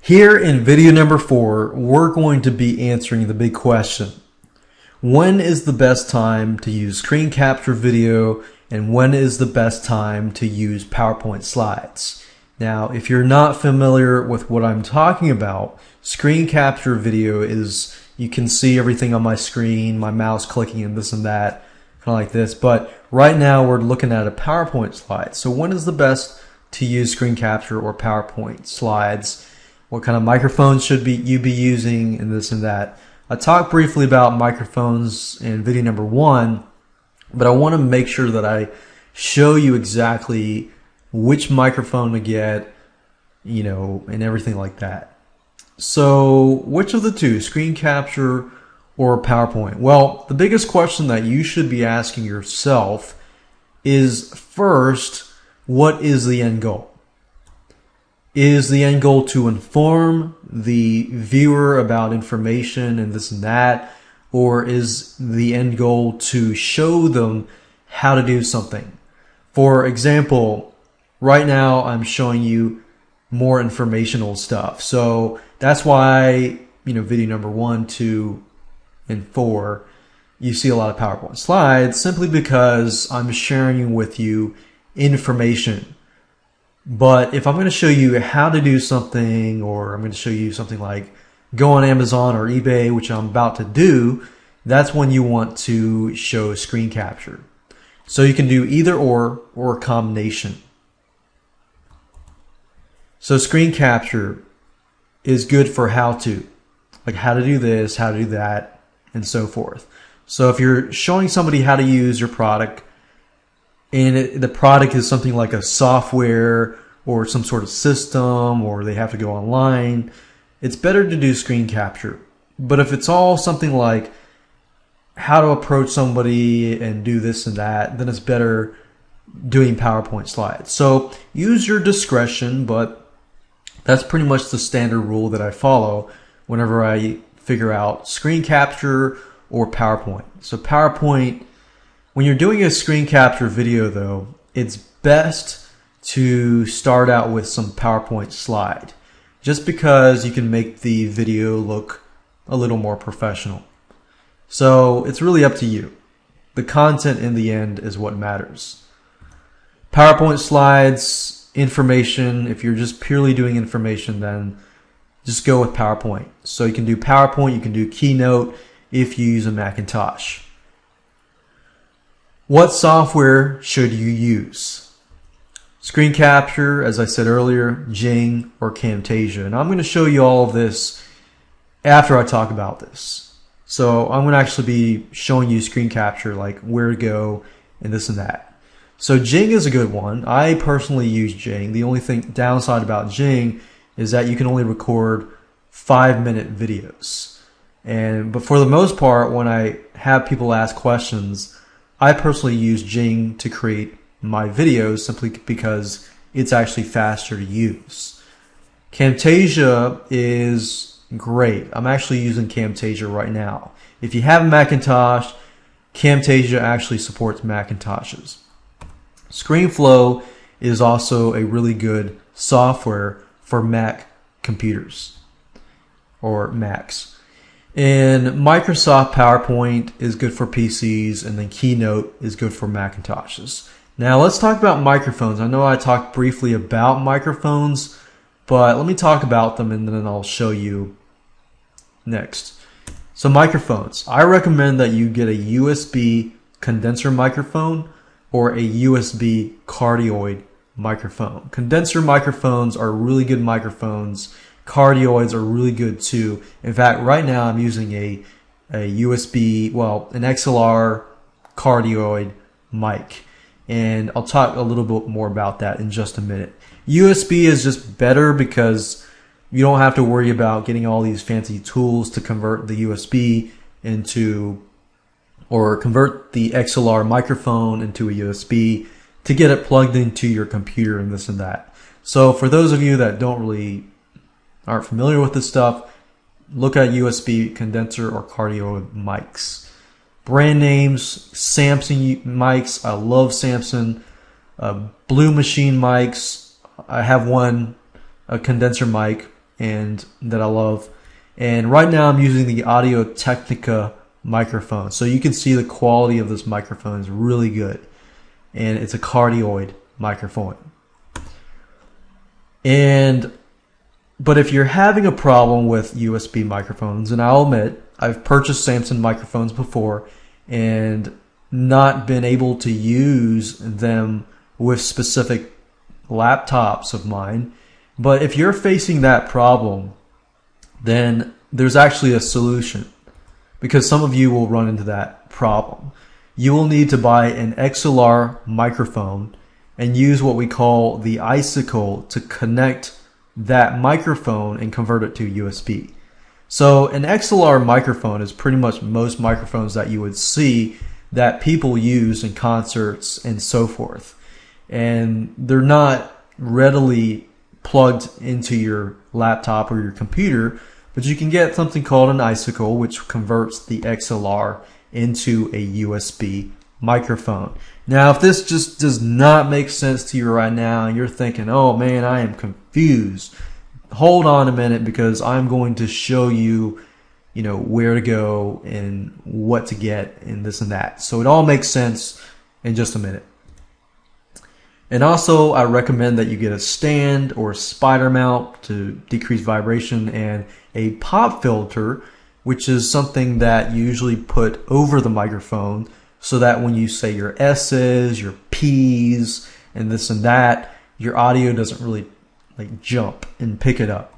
Here in video number 4, we're going to be answering the big question. When is the best time to use screen capture video, and when is the best time to use PowerPoint slides? Now, if you're not familiar with what I'm talking about, screen capture video is, you can see everything on my screen, my mouse clicking and this and that, kind of like this. But right now we're looking at a PowerPoint slide. So when is the best to use screen capture or PowerPoint slides? What kind of microphones should you be using, and this and that. I talked briefly about microphones in video number 1, but I want to make sure that I show you exactly which microphone to get, and everything like that. So which of the two, screen capture or PowerPoint? Well, the biggest question that you should be asking yourself is, first, what is the end goal? Is the end goal to inform the viewer about information and this and that? Or is the end goal to show them how to do something? For example, right now I'm showing you more informational stuff. So that's why, video number 1, 2, and 4, you see a lot of PowerPoint slides, simply because I'm sharing with you information. But if I'm going to show you how to do something, or I'm going to show you something like go on Amazon or eBay, which I'm about to do, that's when you want to show screen capture. So you can do either or a combination. So screen capture is good for how to, like how to do this, how to do that, and so forth. So if you're showing somebody how to use your product, and the product is something like a software or some sort of system, or they have to go online, it's better to do screen capture. But if it's all something like how to approach somebody and do this and that, then it's better doing PowerPoint slides. So use your discretion, but that's pretty much the standard rule that I follow whenever I figure out screen capture or PowerPoint. So PowerPoint, when you're doing a screen capture video though, it's best to start out with some PowerPoint slide, just because you can make the video look a little more professional. So it's really up to you. The content in the end is what matters. PowerPoint slides, information, if you're just purely doing information, then just go with PowerPoint. So you can do PowerPoint, you can do Keynote if you use a Macintosh. What software should you use? Screen capture, as I said earlier, Jing or Camtasia. And I'm going to show you all of this after I talk about this. So I'm going to actually be showing you screen capture, like where to go and this and that. So Jing is a good one. I personally use Jing. The only downside about Jing is that you can only record 5-minute videos. But for the most part, when I have people ask questions, I personally use Jing to create my videos simply because it's actually faster to use. Camtasia is great. I'm actually using Camtasia right now. If you have a Macintosh, Camtasia actually supports Macintoshes. ScreenFlow is also a really good software for Mac computers or Macs. And Microsoft PowerPoint is good for PCs, and then Keynote is good for Macintoshes. Now let's talk about microphones. I know I talked briefly about microphones, but let me talk about them and then I'll show you next. So microphones. I recommend that you get a USB condenser microphone or a USB cardioid microphone. Condenser microphones are really good microphones. Cardioids are really good too. In fact, right now I'm using a USB, an XLR cardioid mic. And I'll talk a little bit more about that in just a minute. USB is just better because you don't have to worry about getting all these fancy tools to convert the USB into, or convert the XLR microphone into a USB to get it plugged into your computer and this and that. So for those of you that aren't familiar with this stuff, look at USB condenser or cardioid mics. Brand names, Samsung mics. I love Samsung. Blue Machine mics. I have one, a condenser mic, and that I love. And right now I'm using the Audio Technica microphone. So you can see the quality of this microphone is really good. And it's a cardioid microphone. But if you're having a problem with USB microphones, and I'll admit, I've purchased Samsung microphones before and not been able to use them with specific laptops of mine. But if you're facing that problem, then there's actually a solution, because some of you will run into that problem. You will need to buy an XLR microphone and use what we call the icicle to connect that microphone and convert it to USB. So an XLR microphone is pretty much most microphones that you would see that people use in concerts and so forth. And they're not readily plugged into your laptop or your computer, but you can get something called an icicle, which converts the XLR into a USB microphone. Now, if this just does not make sense to you right now and you're thinking, oh man, I am confused, hold on a minute, because I'm going to show you, where to go and what to get and this and that. So it all makes sense in just a minute. And also, I recommend that you get a stand or a spider mount to decrease vibration, and a pop filter, which is something that you usually put over the microphone so that when you say your S's, your P's, and this and that, your audio doesn't really jump and pick it up.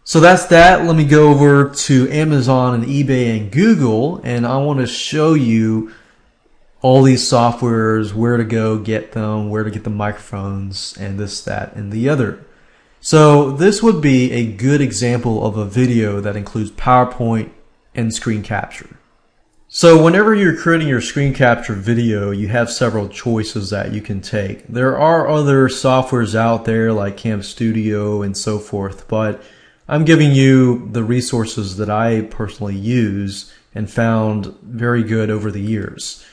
So that's that. Let me go over to Amazon and eBay and Google, and I want to show you all these softwares, where to go get them, where to get the microphones, and this, that, and the other. So this would be a good example of a video that includes PowerPoint and screen capture. So whenever you're creating your screen capture video, you have several choices that you can take. There are other softwares out there like Cam Studio and so forth, but I'm giving you the resources that I personally use and found very good over the years.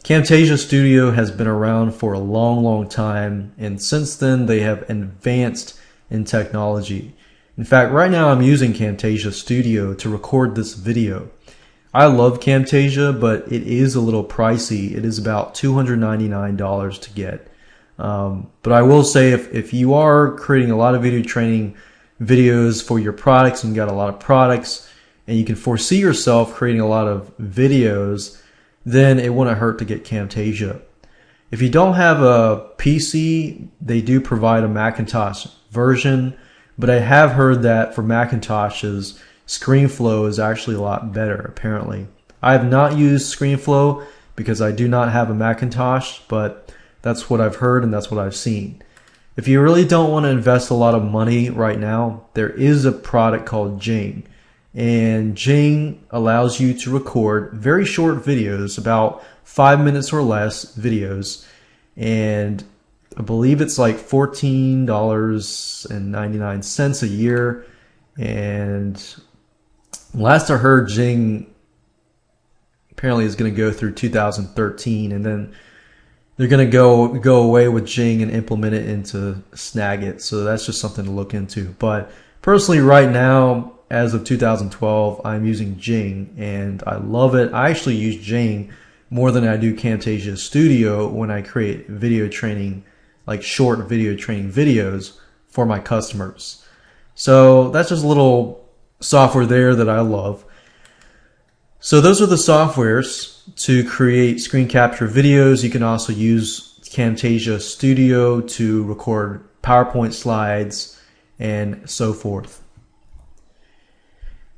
Camtasia Studio has been around for a long time, and since then they have advanced in technology. In fact, right now I'm using Camtasia Studio to record this video. I love Camtasia, but it is a little pricey. It is about $299 to get. But I will say, if you are creating a lot of video training videos for your products and you got a lot of products and you can foresee yourself creating a lot of videos, then it wouldn't hurt to get Camtasia. If you don't have a PC, they do provide a Macintosh version, but I have heard that for Macintoshes, ScreenFlow is actually a lot better, apparently. I have not used ScreenFlow because I do not have a Macintosh, but that's what I've heard and that's what I've seen. If you really don't want to invest a lot of money right now, there is a product called Jing. And Jing allows you to record very short videos, about 5 minutes or less videos. And I believe it's like $14.99 a year. And last I heard, Jing apparently is going to go through 2013, and then they're going to go away with Jing and implement it into Snagit. So that's just something to look into. But personally, right now, as of 2012, I'm using Jing, and I love it. I actually use Jing more than I do Camtasia Studio when I create video training, like short video training videos for my customers. So that's just a little software there that I love. So those are the softwares to create screen capture videos. You can also use Camtasia Studio to record PowerPoint slides and so forth.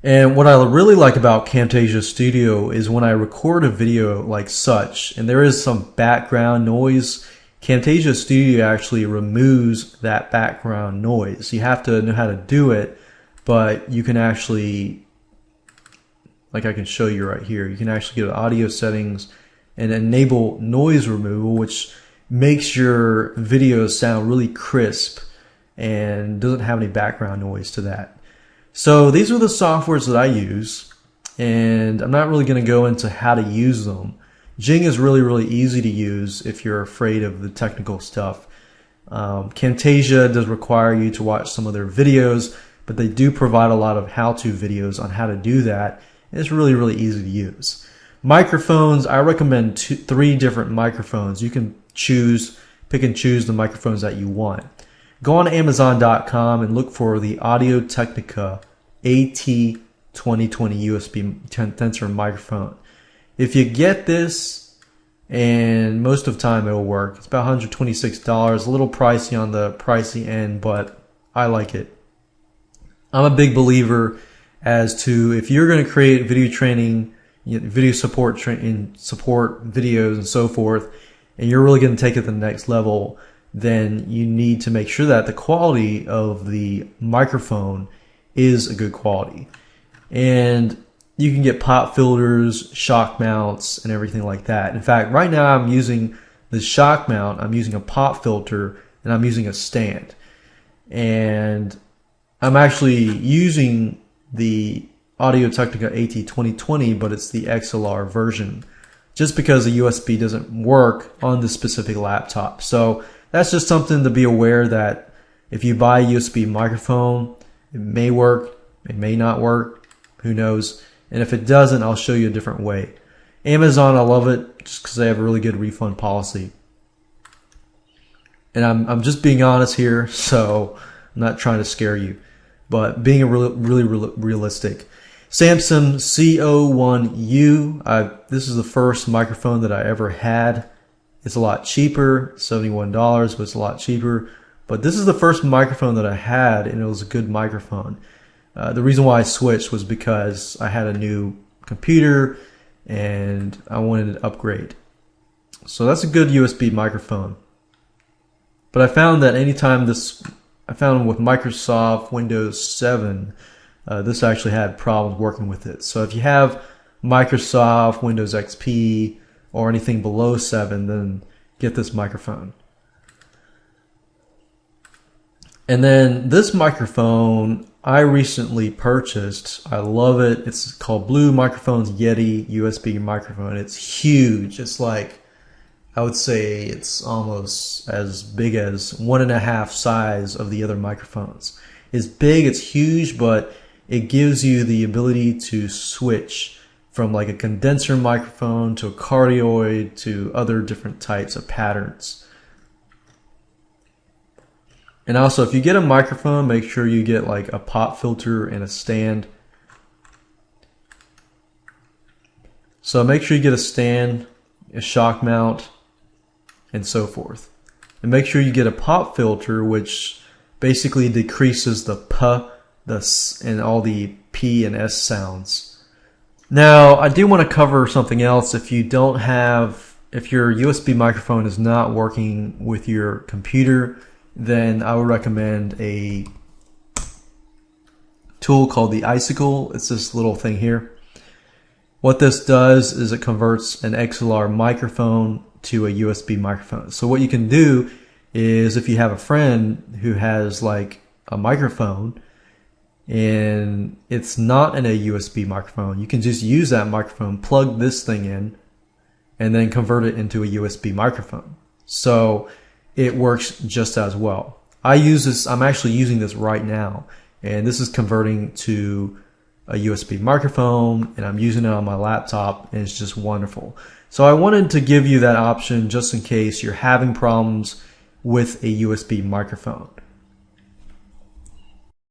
And what I really like about Camtasia Studio is when I record a video like such, and there is some background noise, Camtasia Studio actually removes that background noise. You have to know how to do it, but you can actually, like I can show you right here, you can actually go to audio settings and enable noise removal, which makes your video sound really crisp and doesn't have any background noise to that. So these are the softwares that I use, and I'm not really going to go into how to use them. Jing is really easy to use if you're afraid of the technical stuff. Camtasia does require you to watch some of their videos, but they do provide a lot of how-to videos on how to do that. And it's really, really easy to use. Microphones, I recommend 3 different microphones. You can pick and choose the microphones that you want. Go on Amazon.com and look for the Audio-Technica AT2020 USB condenser microphone. If you get this, and most of the time it'll work, it's about $126, a little pricey on the pricey end, but I like it. I'm a big believer as to if you're going to create video training, video support videos and so forth, and you're really going to take it to the next level, then you need to make sure that the quality of the microphone is a good quality. And you can get pop filters, shock mounts, and everything like that. In fact, right now I'm using the shock mount, I'm using a pop filter, and I'm using a stand. And I'm actually using the Audio-Technica AT2020, but it's the XLR version, just because the USB doesn't work on this specific laptop. So that's just something to be aware that if you buy a USB microphone, it may work, it may not work, who knows. And if it doesn't, I'll show you a different way. Amazon, I love it just because they have a really good refund policy. And I'm just being honest here, so I'm not trying to scare you, but being really realistic. Samsung CO1U. This is the first microphone that I ever had. It's a lot cheaper, $71, but it's a lot cheaper. But this is the first microphone that I had, and it was a good microphone. The reason why I switched was because I had a new computer and I wanted to upgrade. So that's a good USB microphone. But I found that anytime I found with Microsoft Windows 7, this actually had problems working with it. So if you have Microsoft Windows XP or anything below 7, then get this microphone. And then this microphone I recently purchased. I love it. It's called Blue Microphones Yeti USB microphone. It's huge. It's like, I would say it's almost as big as 1.5 size of the other microphones. It's big, it's huge, but it gives you the ability to switch from like a condenser microphone to a cardioid to other different types of patterns. And also, if you get a microphone, make sure you get like a pop filter and a stand. So make sure you get a stand, a shock mount, and so forth. And make sure you get a pop filter, which basically decreases the P, the S, and all the P and S sounds. Now, I do want to cover something else. If your USB microphone is not working with your computer, then I would recommend a tool called the Icicle. It's this little thing here. What this does is it converts an XLR microphone to a USB microphone. So what you can do is, if you have a friend who has like a microphone and it's not in a USB microphone, you can just use that microphone, plug this thing in, and then convert it into a USB microphone. So it works just as well. I use this, I'm actually using this right now, and this is converting to a USB microphone, and I'm using it on my laptop, and it's just wonderful. So I wanted to give you that option just in case you're having problems with a USB microphone.